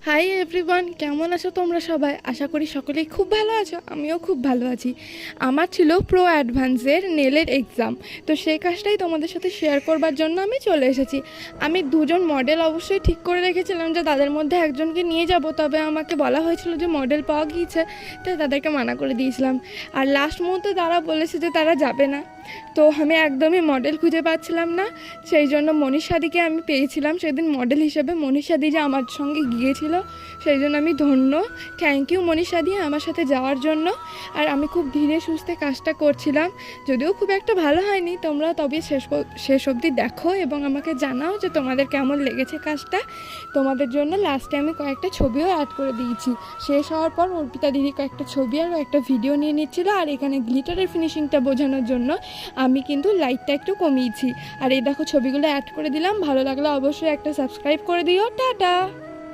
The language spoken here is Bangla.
হাই এভরিওয়ান, কেমন আছো তোমরা সবাই? আশা করি সকলেই খুব ভালো আছো। আমিও খুব ভালো আছি। আমার ছিল প্রো অ্যাডভান্সের নেলের এক্সাম, তো সেই কাজটাই তোমাদের সাথে শেয়ার করবার জন্য আমি চলে এসেছি। আমি দুজন মডেল অবশ্যই ঠিক করে রেখেছিলাম যে তাদের মধ্যে একজনকে নিয়ে যাব, তবে আমাকে বলা হয়েছিল যে মডেল পাওয়া গিয়েছে, তাই তাদেরকে মানা করে দিয়েছিলাম। আর লাস্ট মুহূর্তে তারা বলেছে যে তারা যাবে না, তো আমি একদমই মডেল খুঁজে পাচ্ছিলাম না। সেই জন্য মনীষাদিকে আমি পেয়েছিলাম সেদিন মডেল হিসেবে। মনীষাদি যে আমার সঙ্গে গিয়েছিল, সেই জন্য আমি ধন্য। থ্যাংক ইউ মনীষাদি আমার সাথে যাওয়ার জন্য। আর আমি খুব ধীরে সুস্থে কাজটা করছিলাম, যদিও খুব একটা ভালো হয়নি। তোমরা তবে শেষ অবধি দেখো এবং আমাকে জানাও যে তোমাদের কেমন লেগেছে কাজটা। তোমাদের জন্য লাস্টে আমি কয়েকটা ছবিও অ্যাড করে দিয়েছি। শেষ হওয়ার পর অর্পিতা দিদি কয়েকটা ছবি আর একটা ভিডিও নিয়ে নিচ্ছিল। আর এখানে গ্লিটারের ফিনিশিংটা বোঝানোর জন্য আমি কিন্তু লাইটটা একটু কমিয়েছি। আর এই দেখো ছবিগুলো অ্যাড করে দিলাম। ভালো লাগলে অবশ্যই একটা সাবস্ক্রাইব করে দিও। টাটা।